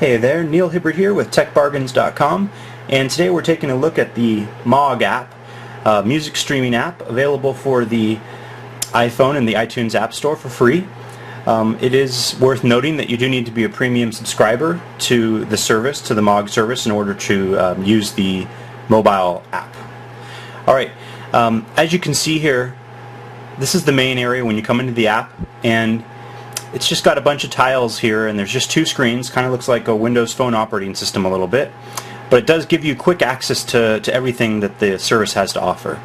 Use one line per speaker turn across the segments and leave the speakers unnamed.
Hey there, Neil Hibbert here with TechBargains.com, and today we're taking a look at the MOG App, music streaming app available for the iPhone and the iTunes App Store for free. It is worth noting that you do need to be a premium subscriber to the service, to the MOG service, in order to use the mobile app. Alright, as you can see here, this is the main area when you come into the app, and it's just got a bunch of tiles here, and there's just two screens. Kind of looks like a Windows Phone operating system a little bit, but it does give you quick access to everything that the service has to offer.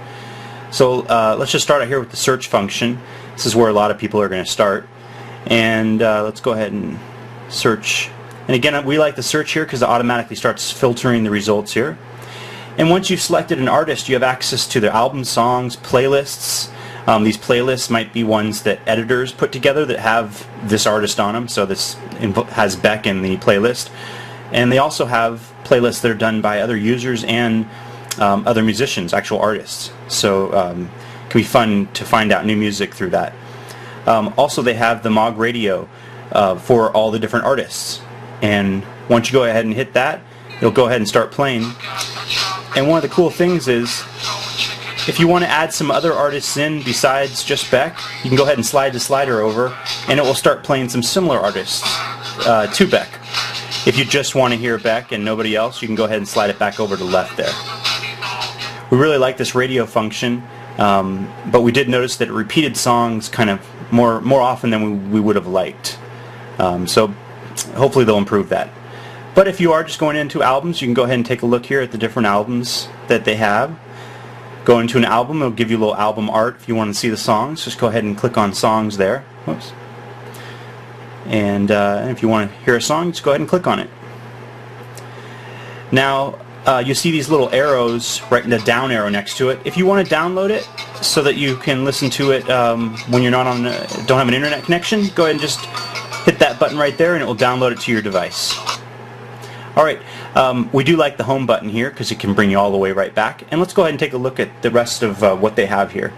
So let's just start out here with the search function. This is where a lot of people are going to start, and let's go ahead and search. And again, we like the search here because it automatically starts filtering the results here. And once you've selected an artist, you have access to their album, songs, playlists. These playlists might be ones that editors put together that have this artist on them, so this has Beck in the playlist. And they also have playlists that are done by other users and other musicians, actual artists. So it can be fun to find out new music through that. Also, they have the MOG radio for all the different artists. And once you go ahead and hit that, it'll go ahead and start playing. And one of the cool things is, if you want to add some other artists in besides just Beck, you can go ahead and slide the slider over, and it will start playing some similar artists to Beck. If you just want to hear Beck and nobody else, you can go ahead and slide it back over to the left there. We really like this radio function, but we did notice that it repeated songs kind of more often than we would have liked. So hopefully they'll improve that. But if you are just going into albums, you can go ahead and take a look here at the different albums that they have. Go into an album, it'll give you a little album art. If you want to see the songs, just go ahead and click on songs there. Whoops. And if you want to hear a song, just go ahead and click on it. Now, you see these little arrows, right, the down arrow next to it. If you want to download it so that you can listen to it when you're not on, don't have an internet connection, go ahead and just hit that button right there, and it will download it to your device. Alright, we do like the home button here because it can bring you all the way right back. And let's go ahead and take a look at the rest of what they have here.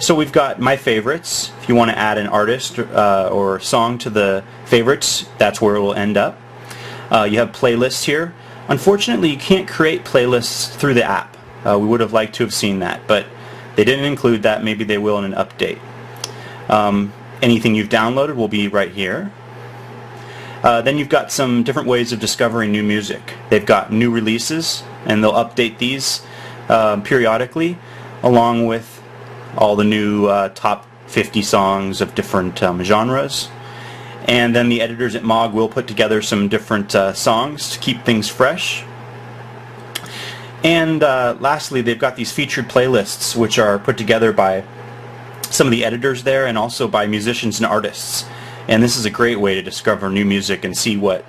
So we've got My Favorites. If you want to add an artist or song to the favorites, that's where it will end up. You have playlists here. Unfortunately, you can't create playlists through the app. We would have liked to have seen that, but they didn't include that. Maybe they will in an update. Anything you've downloaded will be right here. Then you've got some different ways of discovering new music. They've got new releases, and they'll update these periodically, along with all the new top 50 songs of different genres. And then the editors at MOG will put together some different songs to keep things fresh. And lastly, they've got these featured playlists, which are put together by some of the editors there and also by musicians and artists. And this is a great way to discover new music and see what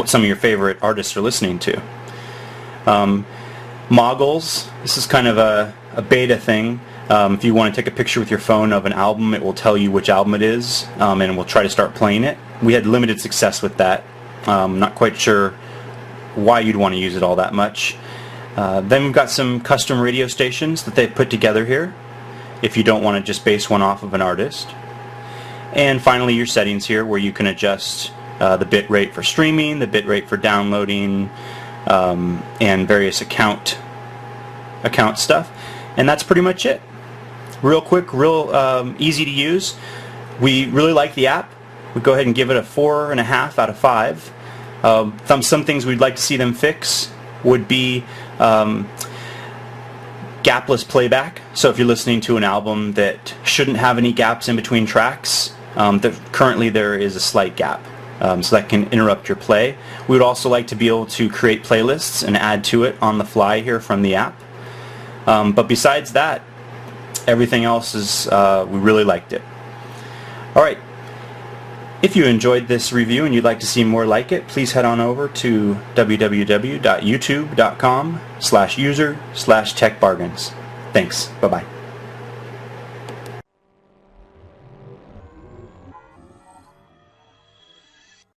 some of your favorite artists are listening to. Moggles, this is kind of a beta thing. If you want to take a picture with your phone of an album, it will tell you which album it is, and we'll try to start playing it. We had limited success with that. Not quite sure why you'd want to use it all that much. Then we've got some custom radio stations that they've put together here, if you don't want to just base one off of an artist. And finally, your settings here, where you can adjust the bit rate for streaming, the bit rate for downloading, and various account stuff. And that's pretty much it. Real quick, real easy to use. We really like the app. We'd go ahead and give it a 4.5 out of 5. Some things we'd like to see them fix would be Gapless Playback. So if you're listening to an album that shouldn't have any gaps in between tracks, currently there is a slight gap, so that can interrupt your play. We would also like to be able to create playlists and add to it on the fly here from the app. But besides that, everything else is, we really liked it. Alright, if you enjoyed this review and you'd like to see more like it, please head on over to www.youtube.com/user/techbargains. Thanks. Bye-bye.